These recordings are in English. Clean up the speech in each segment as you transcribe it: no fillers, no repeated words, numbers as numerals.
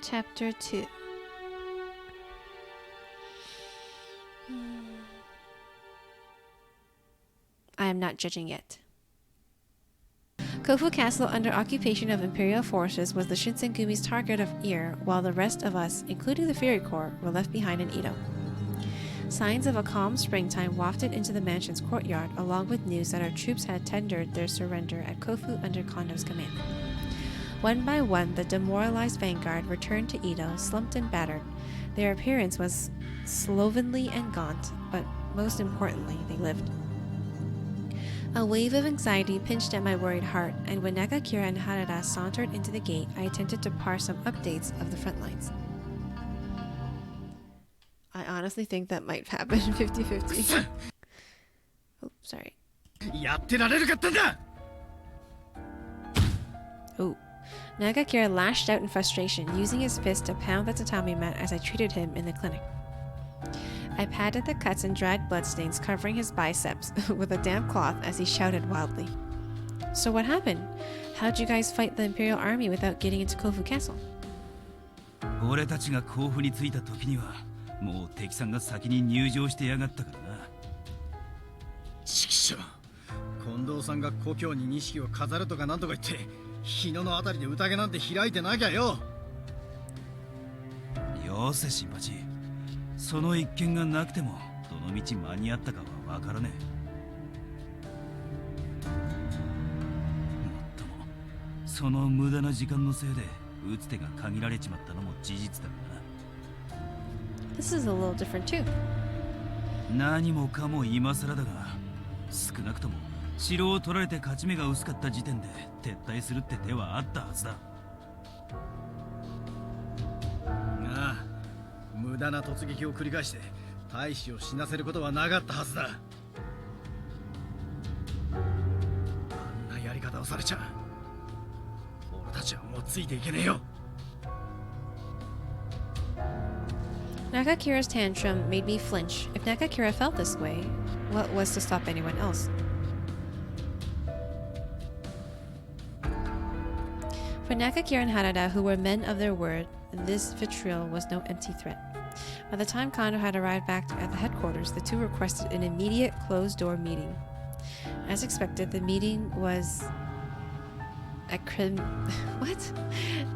Chapter 2. I am not judging yet. Kofu Castle, under occupation of Imperial forces, was the Shinsengumi's target of ire, while the rest of us, including the Fury Corps, were left behind in Edo. Signs of a calm springtime wafted into the mansion's courtyard, along with news that our troops had tendered their surrender at Kofu under Kondo's command. One by one, the demoralized vanguard returned to Edo, slumped and battered. Their appearance was slovenly and gaunt, but most importantly, they lived. A wave of anxiety pinched at my worried heart, and when Nakakira and Harada sauntered into the gate, I attempted to parse some updates of the front lines. I honestly think that might happen 50-50. Oh, sorry. Oh. Nakakira lashed out in frustration, using his fist to pound the tatami mat as I treated him in the clinic. I patted the cuts and dried bloodstains covering his biceps with a damp cloth as he shouted wildly. So what happened? How'd you guys fight the Imperial Army without getting into Kofu Castle? 俺たちが甲府に着いた時にはもう敵さんが先に入城してやがったからな。ちくしょう、近藤さんが故郷に錦を飾るとかなんとか言って日野のあたりで宴なんて開いてなきゃよ。よせ新八、その一件がなくてもどの道間に合ったかはわからねえ。もっともその無駄な時間のせいで打つ手が限られちまったのも事実だがな。This is a little different too. 何もかも今更だが、少なくとも城を取られて勝ち目が薄かった時点で撤退するって手はあったはずだ。ああ、無駄な突撃を繰り返して大使を死なせることはなかったはずだ。あんなやり方をされちゃ俺たちはもうついていけねえよ。Nakakira's tantrum made me flinch. If Nakakira felt this way, what was to stop anyone else? For Nakakira and Harada, who were men of their word, this vitriol was no empty threat. By the time Kondo had arrived back at the headquarters, the two requested an immediate closed-door meeting. As expected, the meeting was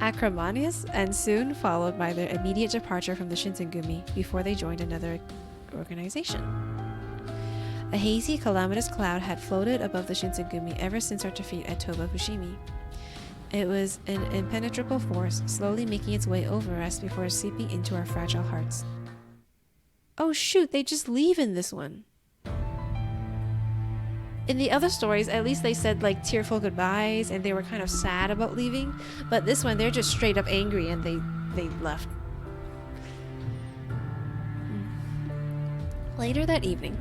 acrimonious and soon followed by their immediate departure from the Shinsengumi before they joined another organization. A hazy, calamitous cloud had floated above the Shinsengumi ever since our defeat at Toba Fushimi. It was an impenetrable force, slowly making its way over us before seeping into our fragile hearts. Oh shoot, they just leave in this one. In the other stories, at least they said like tearful goodbyes and they were kind of sad about leaving. But this one, they're just straight up angry and they left. Later that evening,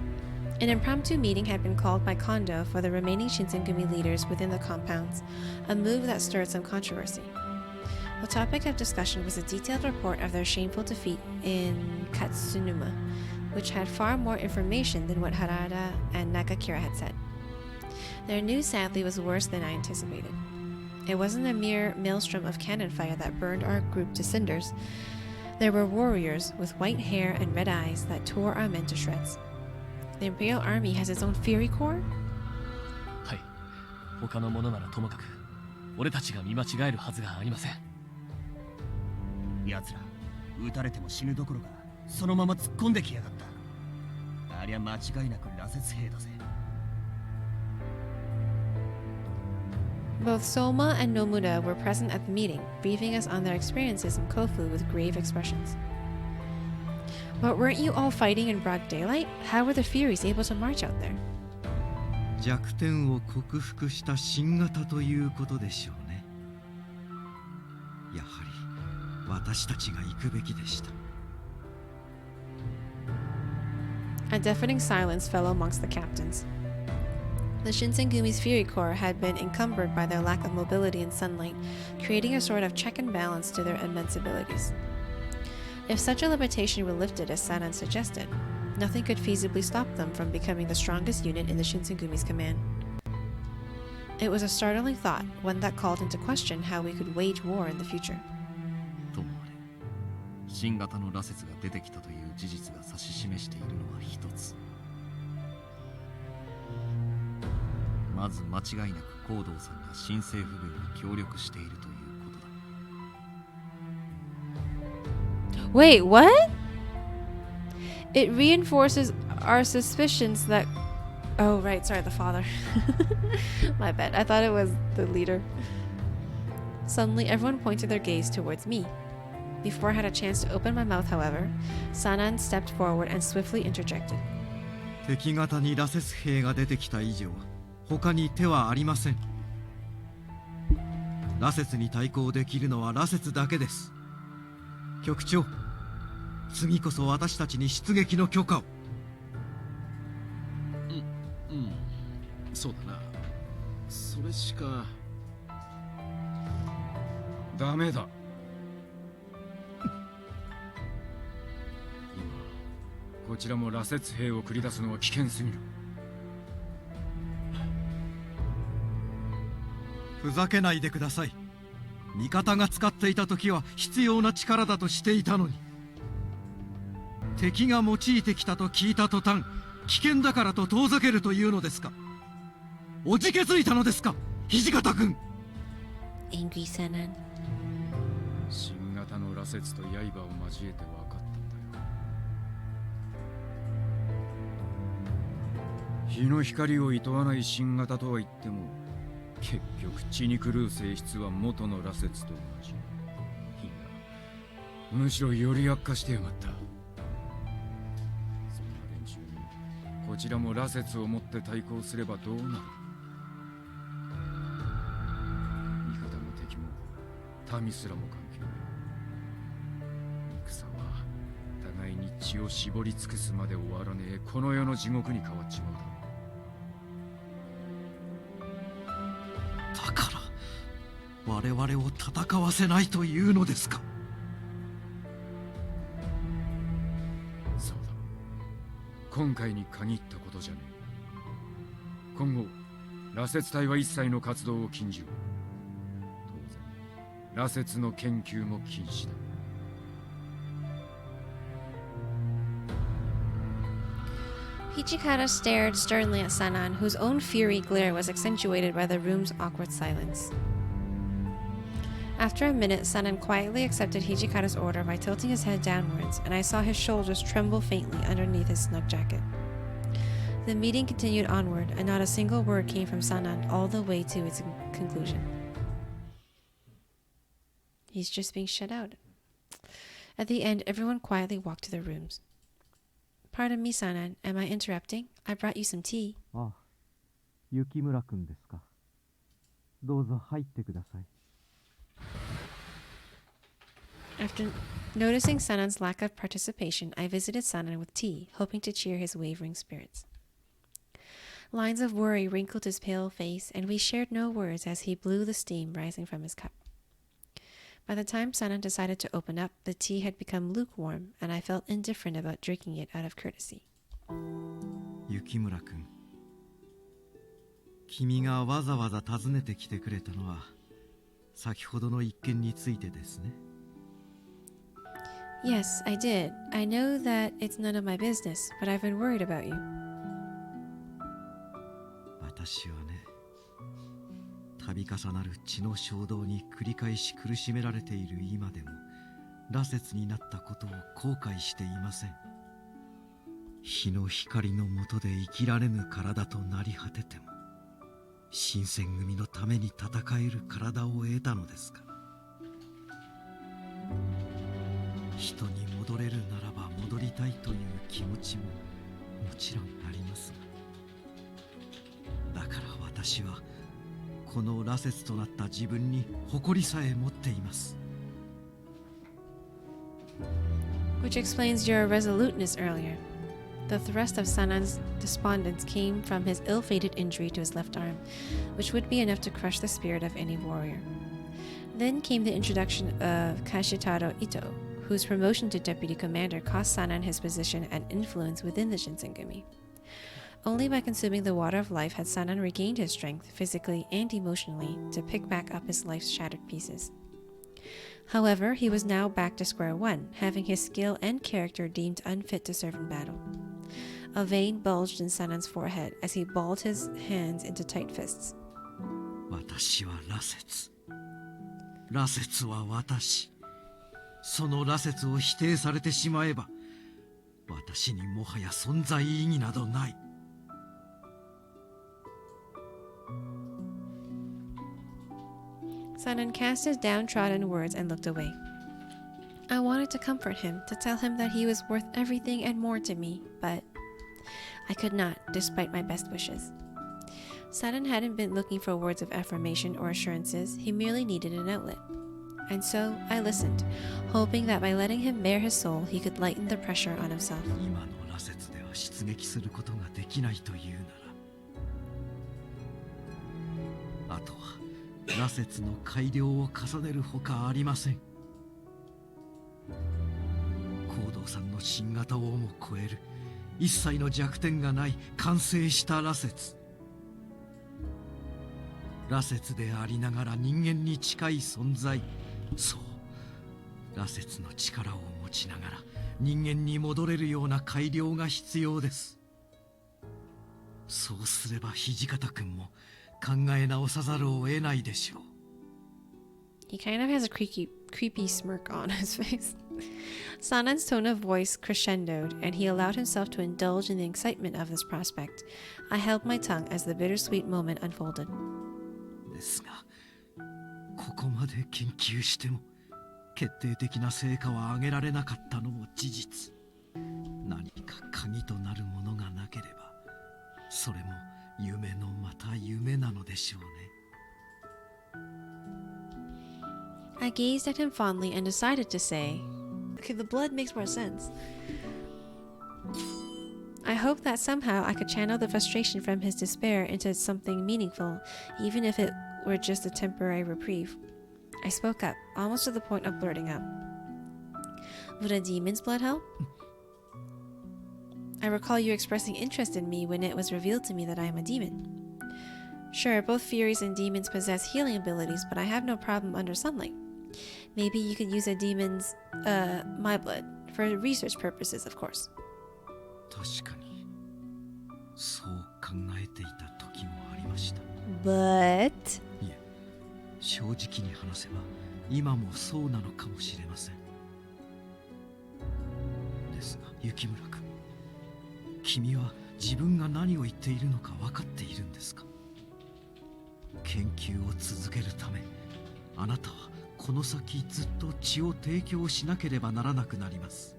an impromptu meeting had been called by Kondo for the remaining Shinsengumi leaders within the compounds, a move that stirred some controversy. The topic of discussion was a detailed report of their shameful defeat in Katsunuma, which had far more information than what Harada and Nakakira had said. Their news, sadly, was worse than I anticipated. It wasn't a mere maelstrom of cannon fire that burned our group to cinders. There were warriors with white hair and red eyes that tore our men to shreds. The Imperial Army has its own Fury Corps? はい。他の者ならともかく、俺たちが見間違えるはずがありません。奴ら、撃たれても死ぬどころか、そのまま突っ込んできやがった。ありゃ間違いなく羅刹兵だぜ。Both Soma and Nomura were present at the meeting, briefing us on their experiences in Kofu with grave expressions. But weren't you all fighting in broad daylight? How were the Furies able to march out there? 弱点を克服した新型ということでしょうね。やはり私たちが行くべきでした。A deafening silence fell amongst the captains. The Shinsengumi's Fury Corps had been encumbered by their lack of mobility in sunlight, creating a sort of check and balance to their immense abilities. If such a limitation were lifted as Sanan suggested, nothing could feasibly stop them from becoming the strongest unit in the Shinsengumi's command. It was a startling thought, one that called into question how we could wage war in the future. ともあれ、新型の羅刹が出てきたという事実が指し示しているのは一つ。まず間違いなく光道さんが新政府軍に協力しているということだ。 Wait, what? It reinforces our suspicions that... Oh, right, sorry, the father. My bad, I thought it was the leader. Suddenly, everyone pointed their gaze towards me. Before I had a chance to open my mouth, however, Sanan stepped forward and swiftly interjected. 敵方に羅刹兵が出てきた以上、他に手はありません。羅刹に対抗できるのは羅刹だけです。局長、次こそ私たちに出撃の許可を。そうだな。それしかダメだ。今こちらも羅刹兵を繰り出すのは危険すぎる。ふざけないでください。味方が使っていた時は必要な力だとしていたのに、敵が用いてきたと聞いた途端、危険だからと遠ざけるというのですか。おじけづいたのですか、土方君。 Angry Sanan. 新型の羅刹と刃を交えて分かったんだよ。日の光を厭わない新型とは言っても、結局血に狂う性質は元の羅刹と同じ。いや、むしろより悪化してやがった。そんな連中にこちらも羅刹をもって対抗すればどうなる。味方も敵も民すらも関係ない。戦は互いに血を絞り尽くすまで終わらねえこの世の地獄に変わっちまうだろう。だから我々を戦わせないというのですか。そうだ、今回に限ったことじゃねえ。今後羅刹隊は一切の活動を禁じる。当然羅刹の研究も禁止だ。Hijikata stared sternly at Sanan, whose own fury glare was accentuated by the room's awkward silence. After a minute, Sanan quietly accepted Hijikata's order by tilting his head downwards, and I saw his shoulders tremble faintly underneath his snug jacket. The meeting continued onward, and not a single word came from Sanan all the way to its conclusion. He's just being shut out. At the end, everyone quietly walked to their rooms. Pardon me, Sanan. Am I interrupting? I brought you some tea. ああ、雪村君ですか。どうぞ入ってください。After noticing Sanan's lack of participation, I visited Sanan with tea, hoping to cheer his wavering spirits. Lines of worry wrinkled his pale face, and we shared no words as he blew the steam rising from his cup. By the time Sanan decided to open up, the tea had become lukewarm, and I felt indifferent about drinking it out of courtesy. 雪村君、君がわざわざ訪ねてきてくれたのは先ほどの一件についてですね。Yes, I did. I know that it's none of my business, but I've been worried about you. 私はね、度重なる血の衝動に繰り返し苦しめられている今でも羅刹になったことを後悔していません。日の光の下で生きられぬ体となり果てても新選組のために戦える体を得たのですから。人に戻れるならば戻りたいという気持ちももちろんありますが、だから私はこの羅刹となった自分に誇りさえ持っています。 Which explains your resoluteness earlier. The thrust of Sanan's despondence came from his ill-fated injury to his left arm, which would be enough to crush the spirit of any warrior. Then came the introduction of Kashitaro Ito, whose promotion to deputy commander cost Sanan his position and influence within the Shinsengumi. Only by consuming the water of life had Sanan regained his strength, physically and emotionally, to pick back up his life's shattered pieces. However, he was now back to square one, having his skill and character deemed unfit to serve in battle. A vein bulged in Sanan's forehead as he balled his hands into tight fists. 私は羅刹。羅刹は私。その羅刹を否定されてしまえば、私にもはや存在意義などない。Sanan cast his downtrodden words and looked away. I wanted to comfort him, to tell him that he was worth everything and more to me, but I could not, despite my best wishes. Sanan hadn't been looking for words of affirmation or assurances, he merely needed an outlet. And so I listened, hoping that by letting him bare his soul, he could lighten the pressure on himself. 今の羅刹では出撃することができないというなら、あとは羅刹の改良を重ねるほかありません。行動さんの新型をも超える一切の弱点がない完成した羅刹。羅刹でありながら人間に近い存在。そう、羅刹の力を持ちながら人間に戻れるような改良が必要です。そうすれば土方君も考え直さざるを得ないでしょう。He kind of has a creepy smirk on his face. Sanan's tone of voice crescendoed, and he allowed himself to indulge in the excitement of this prospect. I held my tongue as the bittersweet moment unfolded. ですが、ここまで研究しても決定的な成果は上げられなかったのも事実。何か鍵となるものがなければ、それも夢のまた夢なのでしょうね。I gazed at him fondly and decided to say, okay, the blood makes more sense. I hoped that somehow I could channel the frustration from his despair into something meaningful, even if it were just a temporary reprieve. I spoke up, almost to the point of blurting out. Would a demon's blood help? I recall you expressing interest in me when it was revealed to me that I am a demon. Sure, both Furies and demons possess healing abilities, but I have no problem under sunlight. Maybe you could use a demon's, my blood, for research purposes, of course. 確かに、そう考えていた時もありました。But... いえ、正直に話せば、今もそうなのかもしれません。ですが、雪村君、君は自分が何を言っているのか分かっているんですか？研究を続けるため、あなたはこの先ずっと血を提供しなければならなくなります。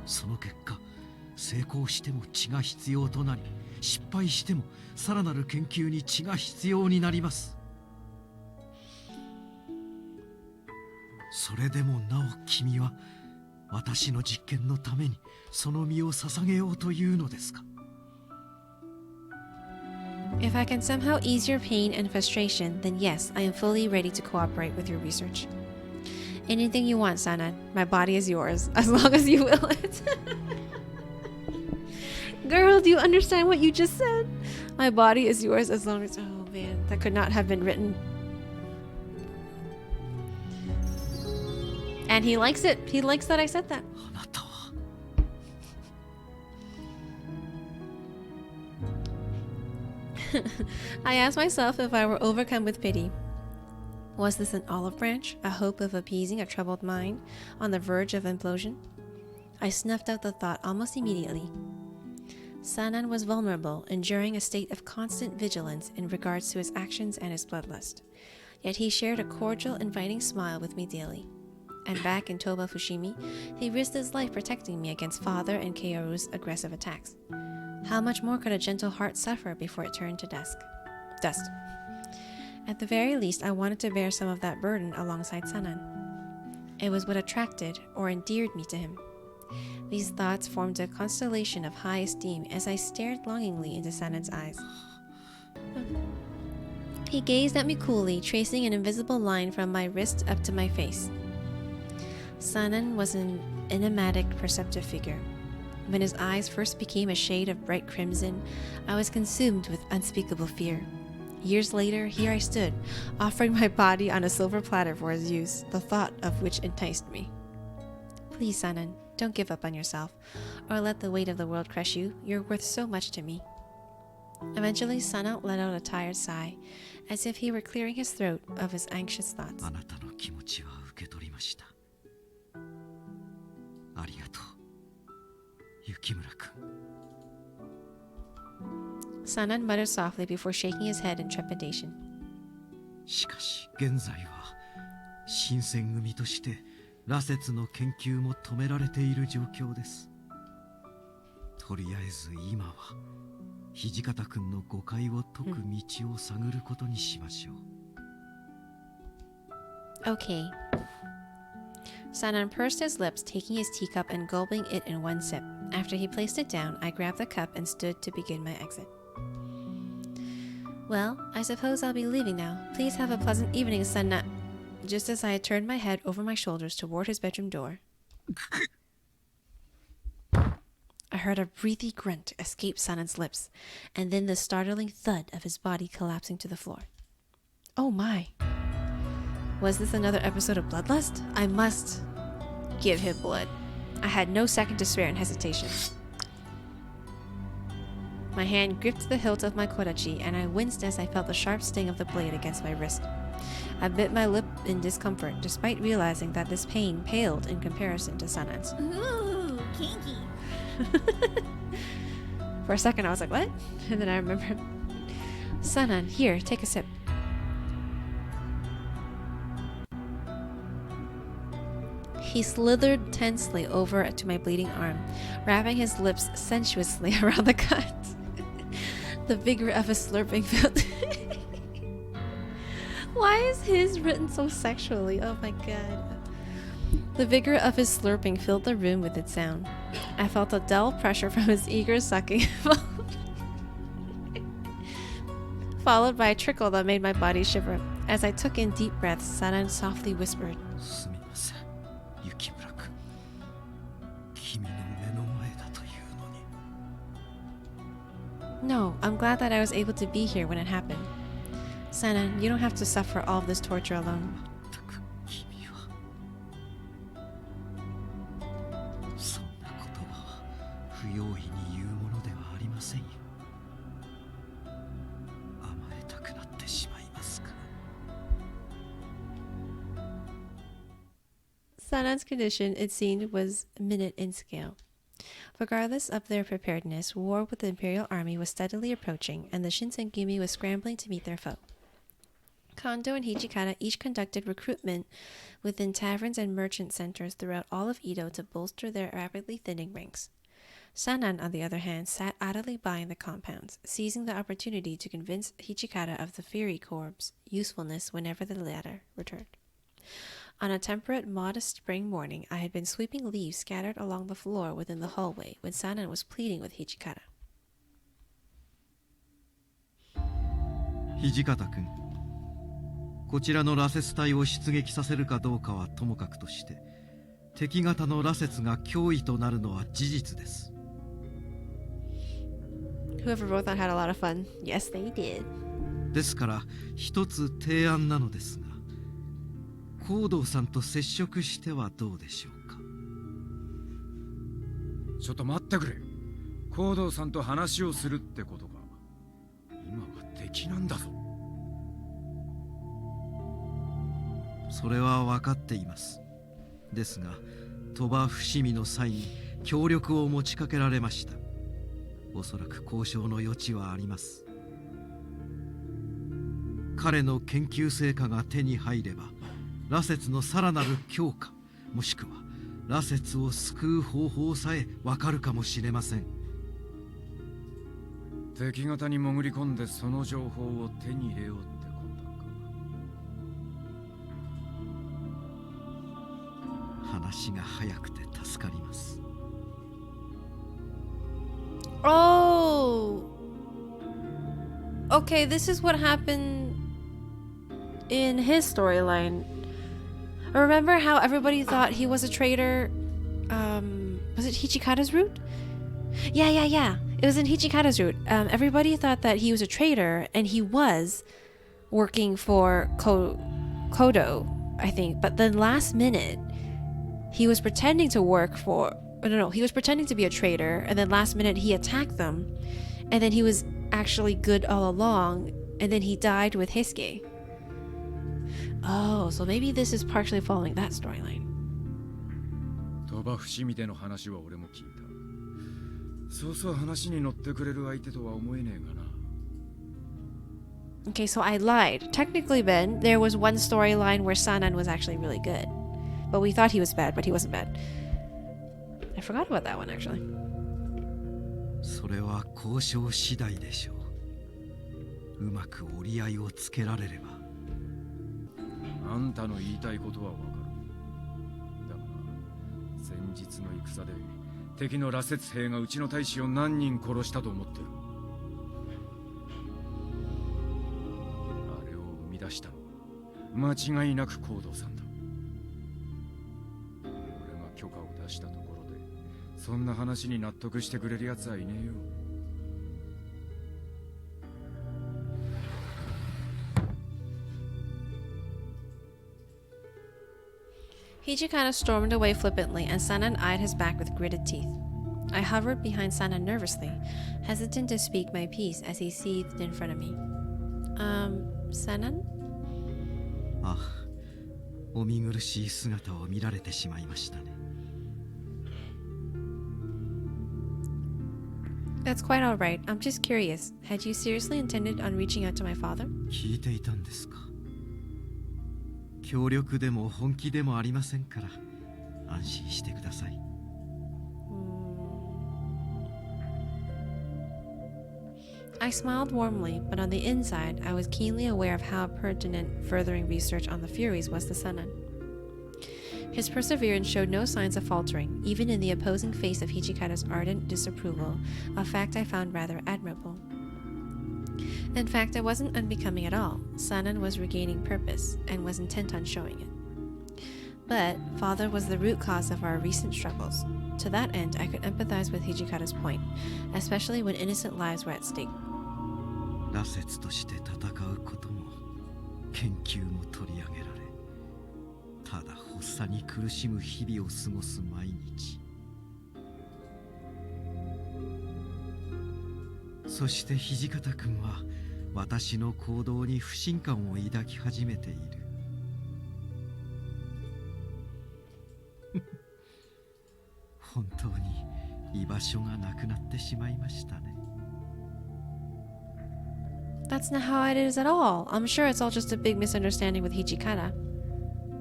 その結果、成功しても血が必要となり、失敗してもさらなる研究に血が必要になります。それでもなお君は私の実験のためにその身を捧げようというのですか？ If I can somehow ease your pain and frustration, then yes, I am fully ready to cooperate with your research. Anything you want, Sanan. My body is yours, as long as you will it. Girl, do you understand what you just said? My body is yours as long as... Oh man, that could not have been written. And he likes it. He likes that I said that. あなたは I asked myself if I were overcome with pity. Was this an olive branch, a hope of appeasing a troubled mind on the verge of implosion? I snuffed out the thought almost immediately. Sanan was vulnerable, enduring a state of constant vigilance in regards to his actions and his bloodlust. Yet he shared a cordial, inviting smile with me daily. And back in Toba Fushimi, he risked his life protecting me against Father and Kaoru's aggressive attacks. How much more could a gentle heart suffer before it turned to dust? At the very least, I wanted to bear some of that burden alongside Sanan. It was what attracted or endeared me to him. These thoughts formed a constellation of high esteem as I stared longingly into Sanan's eyes. He gazed at me coolly, tracing an invisible line from my wrist up to my face. Sanan was an enigmatic, perceptive figure. When his eyes first became a shade of bright crimson, I was consumed with unspeakable fear. Years later, here I stood, offering my body on a silver platter for his use, the thought of which enticed me. Please, Sanan, don't give up on yourself, or let the weight of the world crush you. You're worth so much to me. Eventually, Sanan let out a tired sigh, as if he were clearing his throat of his anxious thoughts. あなたの気持ちは受け取りました。ありがとう、雪村君。Sanan muttered softly before shaking his head in trepidation. しかし現在は新選組として羅刹の研究も止められている状況です。とりあえず今は土方君の誤解を解く道を探ることにしましょう。Okay. Sanan pursed his lips, taking his teacup and gulping it in one sip. After he placed it down, I grabbed the cup and stood to begin my exit. Well, I suppose I'll be leaving now. Please have a pleasant evening, Sanan. Just as I had turned my head over my shoulders toward his bedroom door, I heard a breathy grunt escape Sanan's lips, and then the startling thud of his body collapsing to the floor. Oh my. Was this another episode of Bloodlust? I must give him blood. I had no second to spare in hesitation. My hand gripped the hilt of my kodachi, and I winced as I felt the sharp sting of the blade against my wrist. I bit my lip in discomfort, despite realizing that this pain paled in comparison to Sanan's. Ooh, kinky. For a second, I was like, what? And then I remembered. Sanan, here, take a sip. He slithered tensely over to my bleeding arm, wrapping his lips sensuously around the cut. The vigor of his slurping filled... Why is his written so sexually? Oh my god. The vigor of his slurping filled the room with its sound. I felt a dull pressure from his eager sucking, followed by a trickle that made my body shiver. As I took in deep breaths, Sanan softly whispered, すみません、雪村君。君の目の前だというのに。 No, I'm glad that I was able to be here when it happened. Sanan, you don't have to suffer all of this torture alone. 全く君はそんな言葉は不用意に言うものではありませんよ。甘えたくなってしまいますから。 Sanan's condition, it seemed, was minute in scale. Regardless of their preparedness, war with the Imperial Army was steadily approaching, and the Shinsengumi was scrambling to meet their foe. Kondo and Hijikata each conducted recruitment within taverns and merchant centers throughout all of Edo to bolster their rapidly thinning ranks. Sanan, on the other hand, sat idly by in the compounds, seizing the opportunity to convince Hijikata of the Fury Corps' usefulness whenever the latter returned. On a temperate, modest spring morning, I had been sweeping leaves scattered along the floor within the hallway when Sanan was pleading with Hijikata. 土方君、こちらの羅刹隊を出撃させるかどうかはともかくとして、敵方の羅刹が脅威となるのは事実です。 Whoever wrote that had a lot of fun. Yes, they did. ですから一つ提案なのですが、行動さんと接触してはどうでしょうか。ちょっと待ってくれ。行動さんと話をするってことか。今は敵なんだぞ。それは分かっています。ですが鳥羽伏見の際に協力を持ちかけられました。おそらく交渉の余地はあります。彼の研究成果が手に入れば羅刹のさらなる強化、もしくは羅刹を救う方法さえわかるかもしれません。敵方に潜り込んでその情報を手に入れようってことか。話が早くて助かります。Oh! Okay, this is what happened in his storyline. Remember how everybody thought he was a traitor? Was it Hichikata's route? Yeah. It was in Hichikata's route. Everybody thought that he was a traitor, and he was working for Kodo, I think. But then last minute, he was pretending to work for... No, he was pretending to be a traitor, and then last minute he attacked them, and then he was actually good all along, and then he died with Heisuke. Oh, so maybe this is partially following that storyline. 鳥羽伏見での話は俺も聞いた。そうそう話に乗ってくれる相手とは思えねえがな。Okay, so I lied. Technically, Ben, there was one storyline where Sanan was actually really good. But we thought he was bad, but he wasn't bad. I forgot about that one, actually. それは交渉次第でしょう。うまく折り合いをつけられれば。あんたの言いたいことはわかる。だがな、先日の戦で敵の羅刹兵がうちの大使を何人殺したと思ってる。あれを生み出したのは間違いなく行動さんだ。俺が許可を出したところでそんな話に納得してくれる奴はいねえよ。Hijikata stormed away flippantly, and Sanan eyed his back with gritted teeth. I hovered behind Sanan nervously, hesitant to speak my piece as he seethed in front of me. Sanan? ああ、お見苦しい姿を見られてしまいましたね。That's quite alright. I'm just curious. Had you seriously intended on reaching out to my father? 聞いていたんですか。協力でも本気でもありませんから安心してください。I smiled warmly, but on the inside, I was keenly aware of how pertinent furthering research on the Furies was to Sanan. His perseverance showed no signs of faltering, even in the opposing face of Hichikata's ardent disapproval, a fact I found rather admirable. In fact, it wasn't unbecoming at all. Sanan was regaining purpose, and was intent on showing it. But father was the root cause of our recent struggles. To that end, I could empathize with Hijikata's point, especially when innocent lives were at stake. 羅刹として戦うことも研究も取り上げられ、ただ発作に苦しむ日々を過ごす毎日。そして土方君は私の行動に不信感を抱き始めている。本当に居場所がなくなってしまいましたね。That's not how it is at all. I'm sure it's all just a big misunderstanding with Hijikata.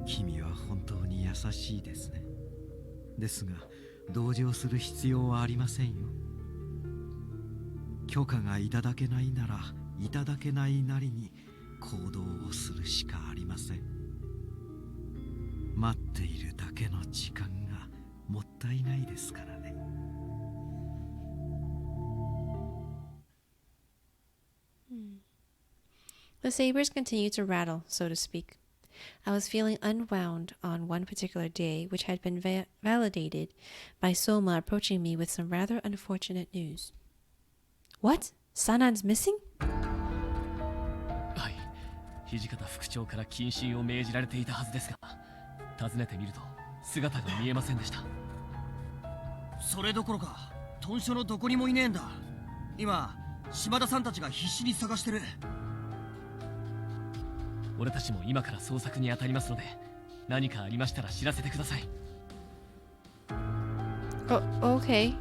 君は本当に優しいですね。ですが同情する必要はありませんよ。許可がいただけないならいただけないなりに行動をするしかありません。待っているだけの時間がもったいないですからね。The sabers continued to rattle, so to speak. I was feeling unwound on one particular day, which had been validated by Soma approaching me with some rather unfortunate news. What? Sanan's missing? はい、土方副長から謹慎を命じられていたはずですが、訪ねてみると姿が見えませんでした。それどころか豚舎のどこにもいねえんだ。今島田さんたちが必死に探してる。俺たちも今から捜索に当たりますので、何かありましたら知らせてください。Oh, okay.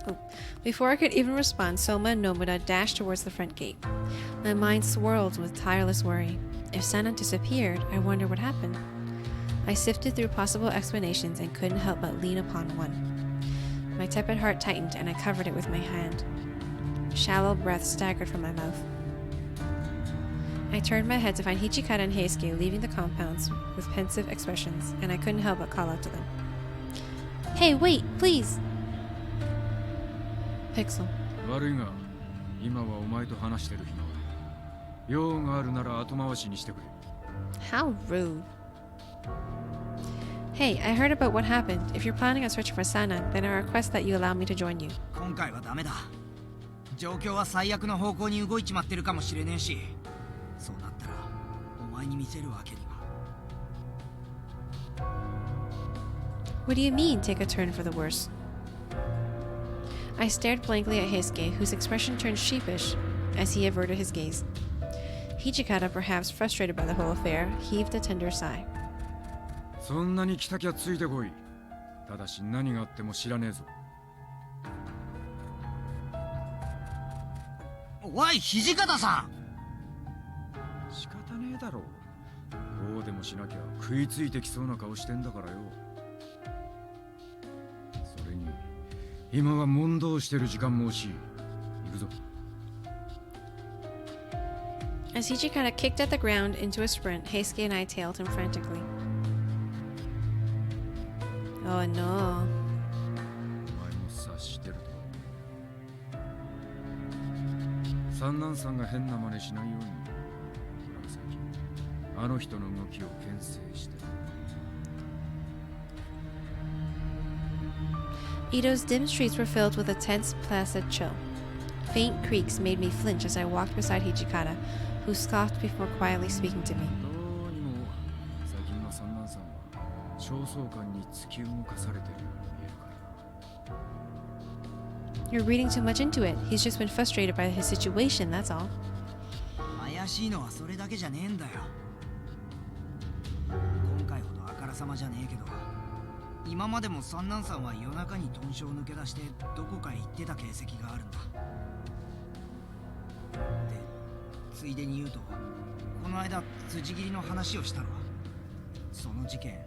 Oh. Before I could even respond, Soma and Nomura dashed towards the front gate. My mind swirled with tireless worry. If Sanan disappeared, I wondered what happened. I sifted through possible explanations and couldn't help but lean upon one. My tepid heart tightened and I covered it with my hand. Shallow breath staggered from my mouth. I turned my head to find Hichikata and Heisuke leaving the compounds with pensive expressions, and I couldn't help but call out to them. Hey, wait, please! Pixel. 悪いが、今はお前と話してる暇は用があるなら後回しにしてくれ。 How rude. Hey, I heard about what happened. If you're planning on searching for Sanan, then I request that you allow me to join you. 今回はダメだ。状況は最悪の方向に動いちまってるかもしれねえし、そうなったらお前に見せるわけには。What do you mean, take a turn for the worse? I stared blankly at Heisuke, whose expression turned sheepish as he averted his gaze. Hijikata, perhaps frustrated by the whole affair, heaved a tender sigh. そんなに来たきゃついてこい。ただし何があっても知らねえぞ。おい、土方さん。仕方ねえだろう。こうでもしなきゃ食いついてきそうな顔してんだからよ。それに今は問答してる時間も惜しい。行くぞ。As Hijikata kicked at the ground into a sprint, Heisuke and I tailed him frantically. Oh no. お前も察してると。三男さんが変な真似しないように、紫、あの人の動きを牽制して。Edo's dim streets were filled with a tense, placid chill. Faint creaks made me flinch as I walked beside Hijikata, who scoffed before quietly speaking to me. どうにも最近の三男さんは焦燥感に突き動かされてるように見えるからな。 You're reading too much into it. He's just been frustrated by his situation, that's all. 怪しいのはそれだけじゃねえんだよ。今回ほどあからさまじゃねえけど、今までも三男さんは夜中に豚舎を抜け出してどこかへ行ってた形跡があるんだ。で、ついでに言うと、この間辻斬りの話をしたろ。その事件、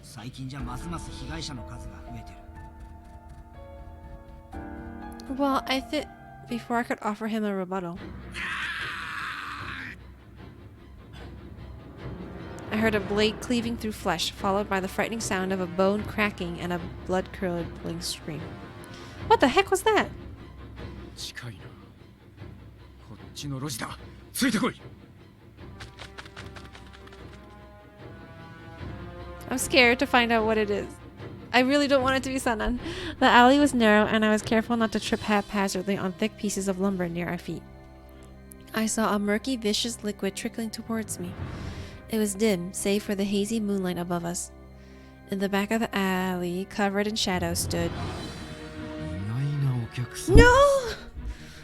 最近じゃますます被害者の数が増えてる。Well, before I could offer him a rebuttal, I heard a blade cleaving through flesh, followed by the frightening sound of a bone cracking and a blood-curdling scream. What the heck was that? 近いな。こっちの路地だ。ついてこい。I'm scared to find out what it is. I really don't want it to be Sanan. The alley was narrow, and I was careful not to trip haphazardly on thick pieces of lumber near our feet. I saw a murky, viscous liquid trickling towards me. It was dim, save for the hazy moonlight above us. In the back of the alley, covered in shadow, stood... 意外なお客さん。 No!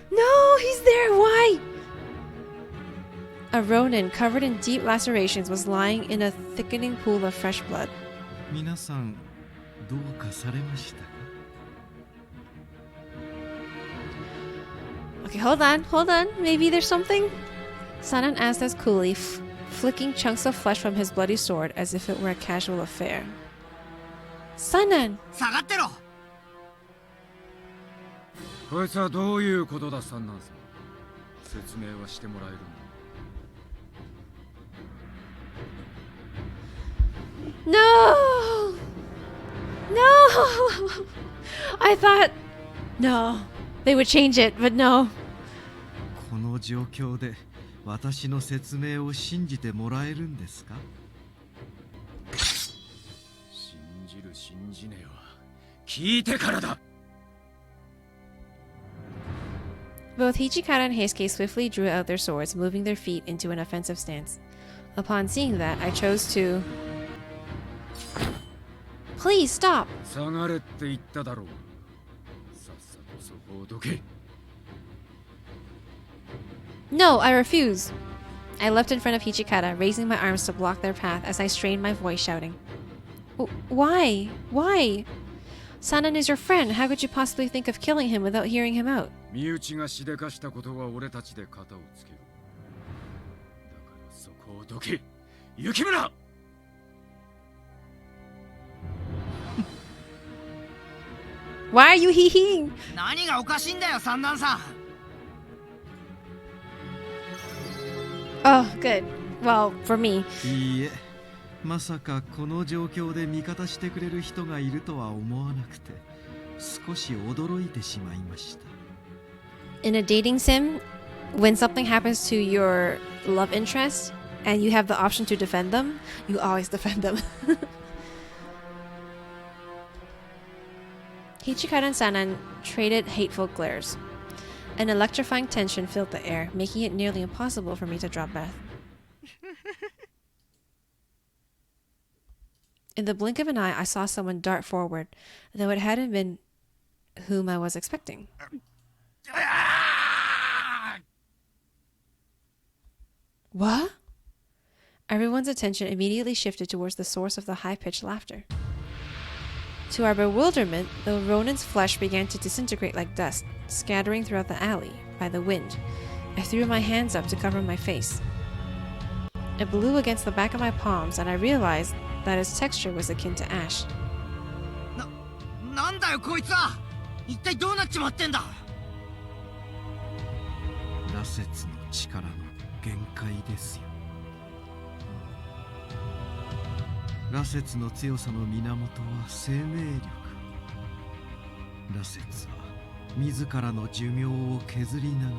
No! He's there! Why? A ronin covered in deep lacerations was lying in a thickening pool of fresh blood. 皆さんどうかされましたか？ Okay, hold on. Maybe there's something? Sanan asked us coolly, flicking chunks of flesh from his bloody sword as if it were a casual affair. Sanan! 下がってろ。こいつはどういうことだ、三男さん。説明はしてもらえるの？ No! No! I thought... No. They would change it, but no. この状況で私の説明を信じてもらえるんですか？信じる信じねえは聞いてからだ。 Both Hijikata and Heisuke swiftly drew out their swords, moving their feet into an offensive stance. Upon seeing that, I chose to... Please stop! 下がれって言っただろう。さっさとそこをどけ。 No, I refuse! I leapt in front of Hijikata, raising my arms to block their path as I strained my voice, shouting. Why? Why? Sanan is your friend. How could you possibly think of killing him without hearing him out? 身内がしでかしたことは俺たちで肩をつける。だからそこをどけ。雪村! Why are you hee-heeing? 何がおかしいんだよ、三男さん。 Oh, good. Well, for me. いいえ、まさかこの状況で味方してくれる人がいるとは思わなくて、少し驚いてしまいました。 In a dating sim, when something happens to your love interest and you have the option to defend them, you always defend them. Hichikara and Sanan traded hateful glares. An electrifying tension filled the air, making it nearly impossible for me to draw breath. In the blink of an eye, I saw someone dart forward, though it hadn't been whom I was expecting. What? Everyone's attention immediately shifted towards the source of the high-pitched laughter. To our bewilderment, the Ronin's flesh began to disintegrate like dust, scattering throughout the alley by the wind. I threw my hands up to cover my face. It blew against the back of my palms, and I realized that its texture was akin to ash. なんだよこいつは。一体どうなっちまってんだ。羅刹の力の限界ですよ。羅刹の強さの源は生命力。羅刹は自らの寿命を削りながら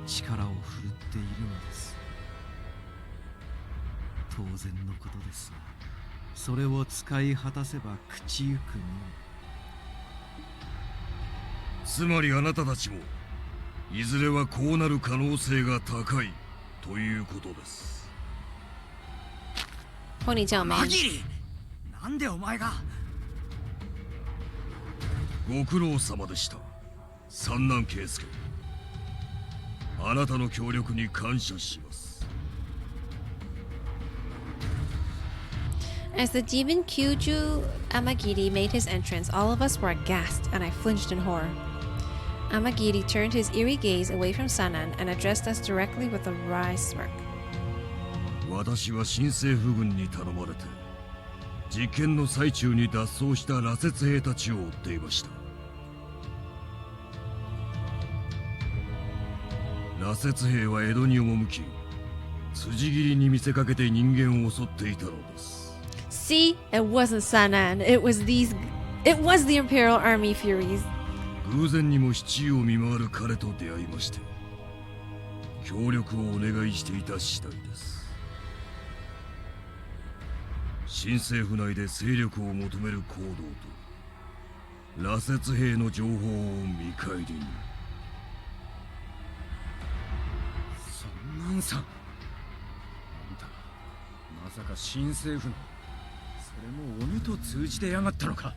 力を振るっているのです。当然のことですが、それを使い果たせば朽ちゆくのみ。つまりあなたたちもいずれはこうなる可能性が高いということです。Ponytail man. マギリ、なんでお前が。ご苦労様でした、三男圭介。あなたの協力に感謝します。As the demon Kyuju Amagiri made his entrance, all of us were aghast, and I flinched in horror. Amagiri turned his eerie gaze away from Sanan and addressed us directly with a wry smirk. 私は新政府軍に頼まれて実験の最中に脱走した羅刹兵たちを追っていました。羅刹兵は江戸に赴き、辻斬りに見せかけて人間を襲っていたのです。 See, it wasn't Sanan. It was the Imperial Army Furies. 偶然にも市中を見回る彼と出会いまして、協力をお願いしていた次第です。新政府内で勢力を求める行動と羅刹兵の情報を見返りに。そんなんさ、あんたまさか新政府のそれも鬼と通じてやがったのか。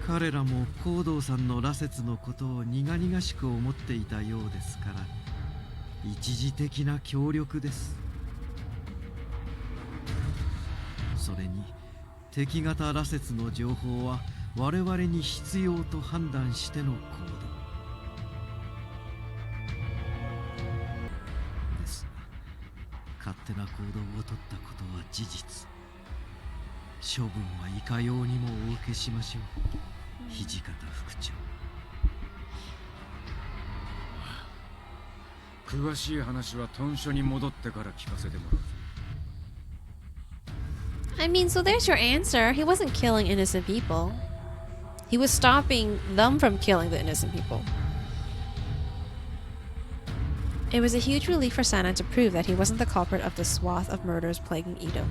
彼らも光道さんの羅刹のことを苦々しく思っていたようですから、一時的な協力です。それに敵方羅刹の情報は我々に必要と判断しての行動ですが、勝手な行動を取ったことは事実。処分はいかようにもお受けしましょう、土方副長。詳しい話は屯所に戻ってから聞かせてもらう。I mean, so there's your answer. He wasn't killing innocent people. He was stopping them from killing the innocent people. It was a huge relief for Sanan to prove that he wasn't the culprit of the swath of murders plaguing Edo.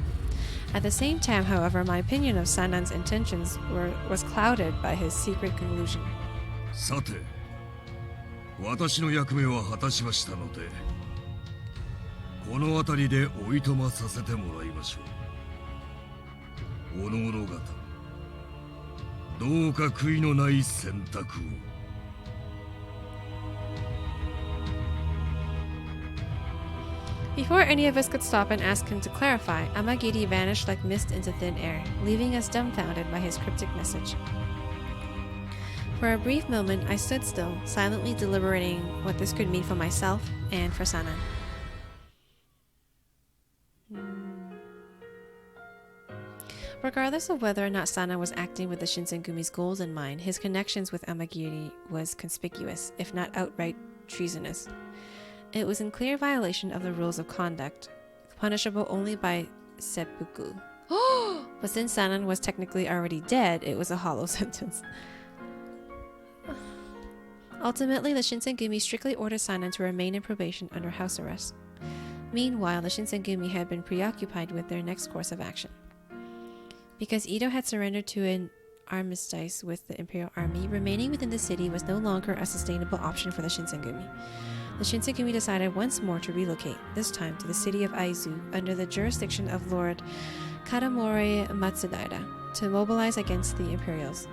At the same time, however, my opinion of Sanan's intentions was clouded by his secret conclusion. さて、私の役目は果たしましたので、この辺りでおいとまさせてもらいましょう。おのおの方、どうか悔いのない選択を。Before any of us could stop and ask him to clarify, Amagiri vanished like mist into thin air, leaving us dumbfounded by his cryptic message. For a brief moment, I stood still, silently deliberating what this could mean for myself and for Sanan. Regardless of whether or not Sanan was acting with the Shinsengumi's goals in mind, his connections with Amagiri was conspicuous, if not outright treasonous. It was in clear violation of the rules of conduct, punishable only by seppuku. But since Sanan was technically already dead, it was a hollow sentence. Ultimately, the Shinsengumi strictly ordered Sanan to remain in probation under house arrest. Meanwhile, the Shinsengumi had been preoccupied with their next course of action. Because Edo had surrendered to an armistice with the Imperial Army, remaining within the city was no longer a sustainable option for the Shinsengumi. The Shinsengumi decided once more to relocate, this time to the city of Aizu, under the jurisdiction of Lord Kadamori Matsudaira, to mobilize against the Imperials.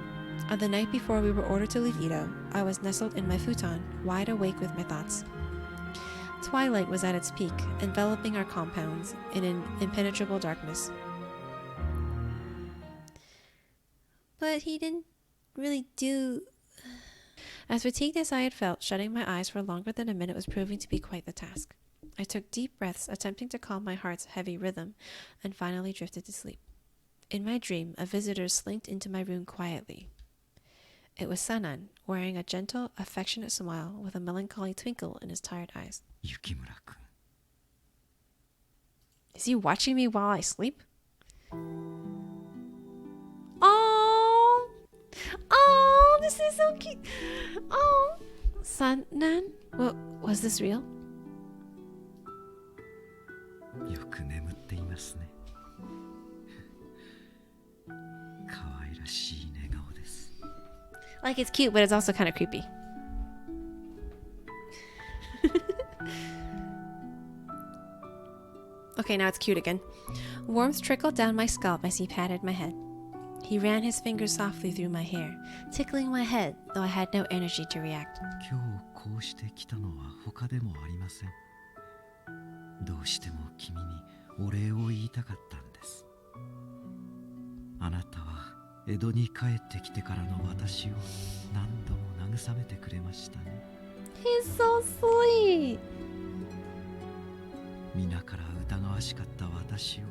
On the night before we were ordered to leave Edo, I was nestled in my futon, wide awake with my thoughts. Twilight was at its peak, enveloping our compounds in an impenetrable darkness. But he didn't really do... As fatigued as I had felt, shutting my eyes for longer than a minute was proving to be quite the task. I took deep breaths, attempting to calm my heart's heavy rhythm, and finally drifted to sleep. In my dream, a visitor slinked into my room quietly. It was Sanan, wearing a gentle, affectionate smile with a melancholy twinkle in his tired eyes. Yukimura-kun. Is he watching me while I sleep? Oh! Oh, this is so cute! Oh! Sanan? Was this real? よく眠っていますね。可愛らしい寝顔です。 Like, it's cute, but it's also kind of creepy. Okay, now it's cute again. Warmth trickled down my scalp as he patted my head. He ran his fingers softly through my hair, tickling my head, though I had no energy to react. 今日こうして来たのは他でもありません。どうしても君にお礼を言いたかったんです。あなたは江戸に帰ってきてからの私を何度も慰めてくれましたね。He's so sweet! 皆から疑わしかった私を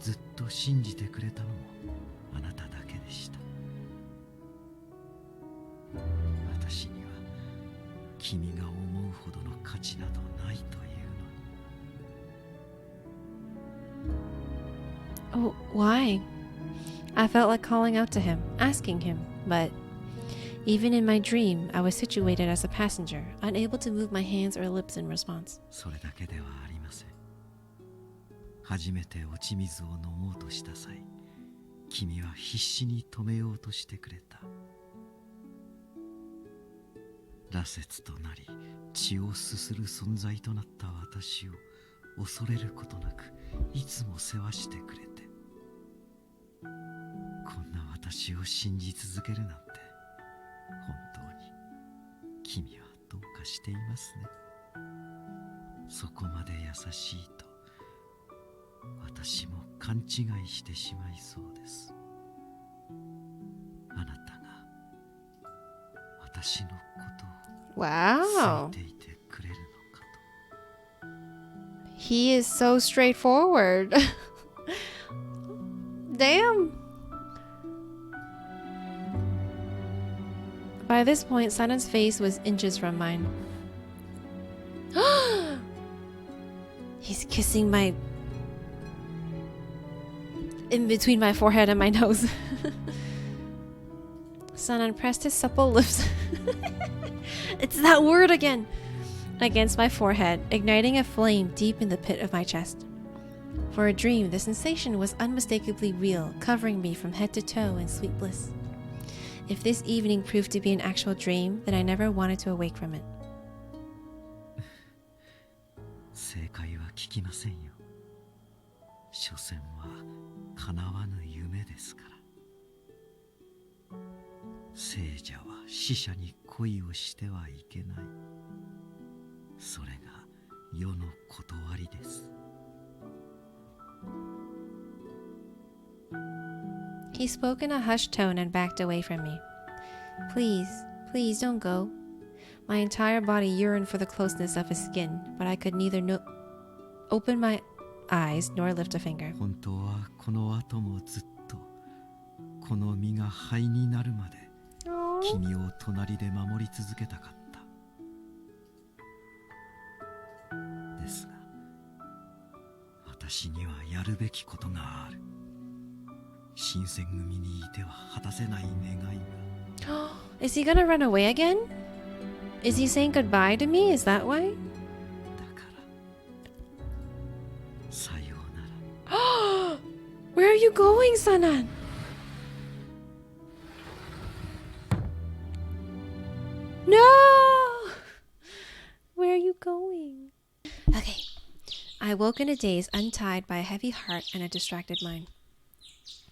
ずっと信じてくれたのもあなただけでした。私には君が思うほどの価値などないというのに。 Oh, why? I felt like calling out to him, asking him, but even in my dream, I was situated as a passenger, unable to move my hands or lips in response. それだけではありません。初めて落ち水を飲もうとした際、君は必死に止めようとしてくれた。羅刹となり血をすする存在となった私を恐れることなくいつも世話してくれて、こんな私を信じ続けるなんて本当に君はどうかしていますね。そこまで優しいと私も勘違いしてしまいそうです。あなたが私のことを Wow! 好いていてくれるのかと。 He is so straightforward. Damn! By this point, Sanan's face was inches from mine. He's kissing my... in between my forehead and my nose. Sanan pressed his supple lips... It's that word again! Against my forehead, igniting a flame deep in the pit of my chest. For a dream, the sensation was unmistakably real, covering me from head to toe in sweet bliss. If this evening proved to be an actual dream, then I never wanted to awake from it. 正解は聞きませんよ。所詮は叶わぬ夢ですから。聖者は死者に恋をしてはいけない。それが世の断りです。 He spoke in a hushed tone and backed away from me. Please, please don't go. My entire body yearned for the closeness of his skin, but I could neither open my eyes nor lift a finger. 本当はこの後もずっとこの身が灰になるまで君を隣で守り続けたかった。ですが私にはやるべきことがある。新選組にいては果たせない願いが。 Is he gonna run away again? Is he saying goodbye to me? Is that why? だからさようなら。 Where are you going, Sanan? No! Where are you going? Okay. I woke in a daze, untied by a heavy heart and a distracted mind.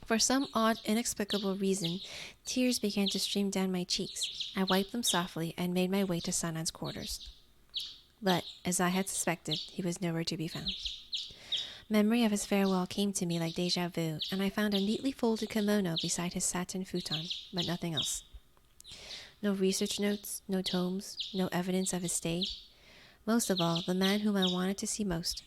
For some odd, inexplicable reason, tears began to stream down my cheeks. I wiped them softly and made my way to Sanan's quarters. But, as I had suspected, he was nowhere to be found. Memory of his farewell came to me like deja vu, and I found a neatly folded kimono beside his satin futon, but nothing else. No research notes, no tomes, no evidence of his stay. Most of all, the man whom I wanted to see most.